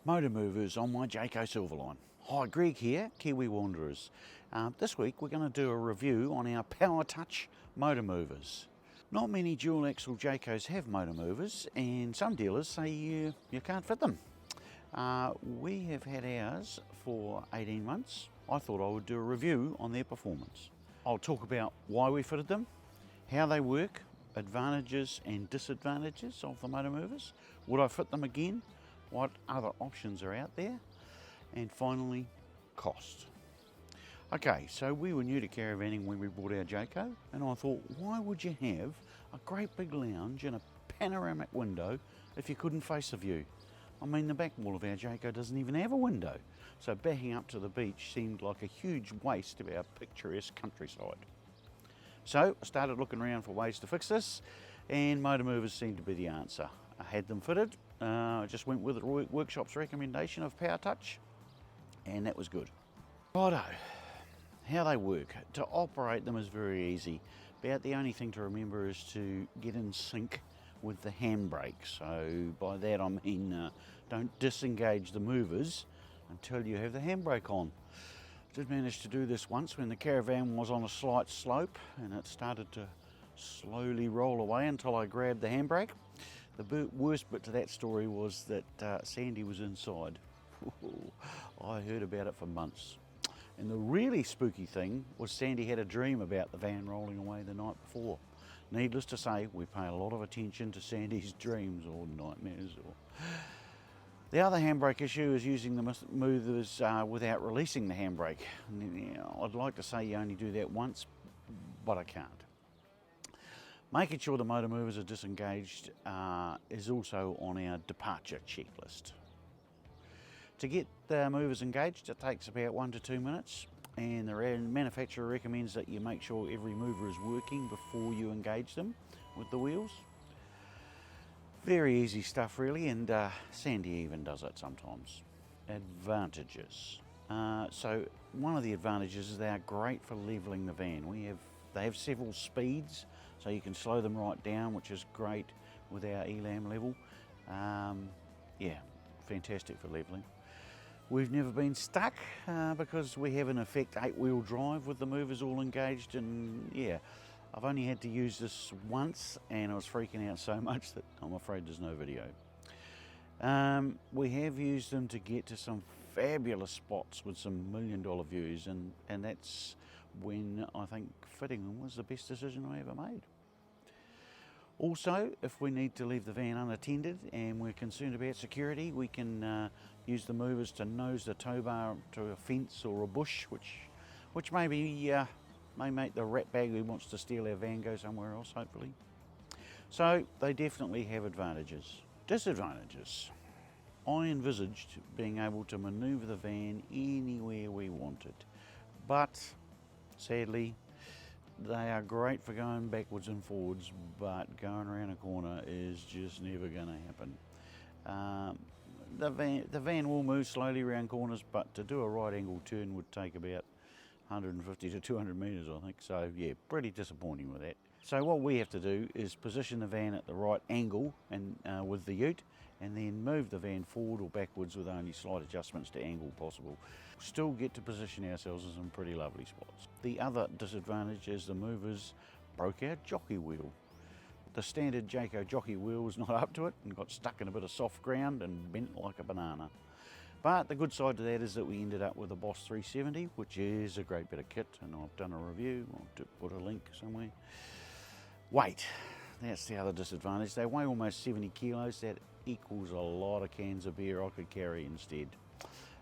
Motor Movers on my Jayco Silverline. Hi, Greg here, Kiwi Wanderers. This week we're going to do a review on our Powrtouch Motor Movers. Not many dual axle Jaycos have motor movers, and some dealers say you can't fit them. We have had ours for 18 months. I thought I would do a review on their performance. I'll talk about why we fitted them, how they work, advantages and disadvantages of the motor movers. Would I fit them again? What other options are out there? And finally, cost. Okay, so we were new to caravanning when we bought our Jayco, and I thought, why would you have a great big lounge and a panoramic window if you couldn't face a view? I mean, the back wall of our Jayco doesn't even have a window, so backing up to the beach seemed like a huge waste of our picturesque countryside. So I started looking around for ways to fix this, and motor movers seemed to be the answer. I had them fitted. I just went with the workshop's recommendation of Powrtouch, and that was good. Righto, how they work. To operate them is very easy. About the only thing to remember is to get in sync with the handbrake. So by that I mean don't disengage the movers until you have the handbrake on. I did manage to do this once when the caravan was on a slight slope and it started to slowly roll away until I grabbed the handbrake. The worst bit to that story was that Sandy was inside. I heard about it for months. And the really spooky thing was Sandy had a dream about the van rolling away the night before. Needless to say, we pay a lot of attention to Sandy's dreams or nightmares. The other handbrake issue is using the movers without releasing the handbrake. I'd like to say you only do that once, but I can't. Making sure the motor movers are disengaged is also on our departure checklist. To get the movers engaged, it takes about 1 to 2 minutes, and the manufacturer recommends that you make sure every mover is working before you engage them with the wheels. Very easy stuff really, and Sandy even does it sometimes. Advantages. So one of the advantages is they are great for levelling the van. They have several speeds, so you can slow them right down, which is great with our ELAM level. Yeah, fantastic for levelling. We've never been stuck because we have in effect 8-wheel drive with the movers all engaged, and yeah, I've only had to use this once and I was freaking out so much that I'm afraid there's no video. We have used them to get to some fabulous spots with some $1 million views, and that's when I think fitting them was the best decision I ever made. Also, if we need to leave the van unattended and we're concerned about security, we can use the movers to nose the tow bar to a fence or a bush, which may make the rat bag who wants to steal our van go somewhere else, hopefully. So they definitely have advantages. Disadvantages. I envisaged being able to manoeuvre the van anywhere we wanted, but sadly they are great for going backwards and forwards, but going around a corner is just never going to happen. The van will move slowly around corners, but to do a right angle turn would take about 150 to 200 metres, I think. So yeah, pretty disappointing with that. So what we have to do is position the van at the right angle and with the ute, and then move the van forward or backwards with only slight adjustments to angle possible. Still get to position ourselves in some pretty lovely spots. The other disadvantage is the movers broke our jockey wheel. The standard Jayco jockey wheel was not up to it and got stuck in a bit of soft ground and bent like a banana. But the good side to that is that we ended up with a Boss 370, which is a great bit of kit, and I've done a review. I'll put a link somewhere. Weight, that's the other disadvantage. They weigh almost 70 kilos. That equals a lot of cans of beer I could carry instead.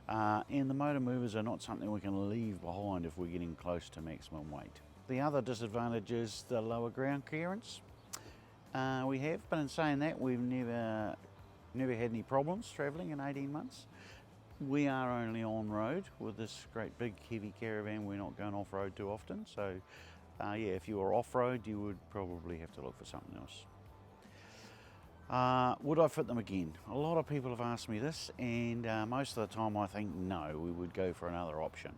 And the motor movers are not something we can leave behind if we're getting close to maximum weight. The other disadvantage is the lower ground clearance we have, but in saying that, we've never had any problems travelling in 18 months. We are only on road with this great big heavy caravan. We're not going off-road too often, so yeah, if you were off-road you would probably have to look for something else. Would I fit them again? A lot of people have asked me this, and most of the time I think no, we would go for another option.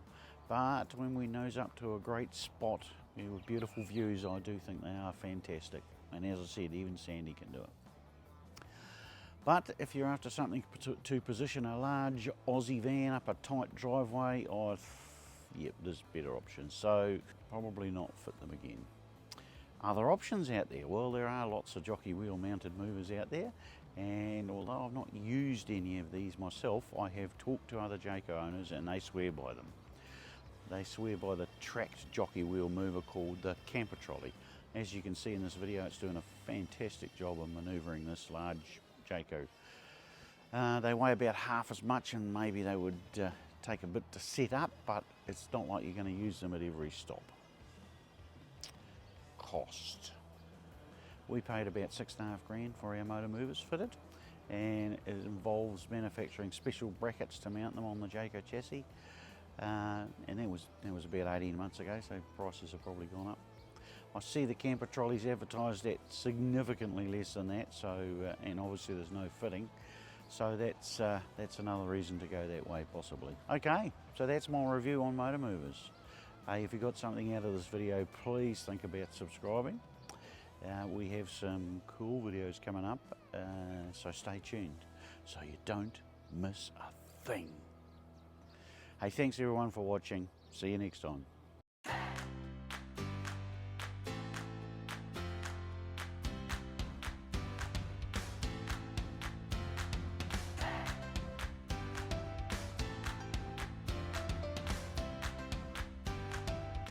But when we nose up to a great spot with beautiful views, I do think they are fantastic. And as I said, even Sandy can do it. But if you're after something to position a large Aussie van up a tight driveway, yep, there's better options. So probably not fit them again. Other options out there? Well, there are lots of jockey wheel mounted movers out there, and although I've not used any of these myself, I have talked to other Jayco owners and they swear by them. They swear by the tracked jockey wheel mover called the camper trolley. As you can see in this video, it's doing a fantastic job of manoeuvring this large Jayco. They weigh about half as much, and maybe they would take a bit to set up, but it's not like you're going to use them at every stop. Cost. We paid about $6.5 for our motor movers fitted, and it involves manufacturing special brackets to mount them on the Jayco chassis, and that was about 18 months ago, so prices have probably gone up. I see the camper trolleys advertised at significantly less than that, so and obviously there's no fitting, so that's another reason to go that way possibly. Okay, so that's my review on motor movers. Hey, if you got something out of this video, please think about subscribing. We have some cool videos coming up, so stay tuned so you don't miss a thing. Hey, thanks everyone for watching. See you next time.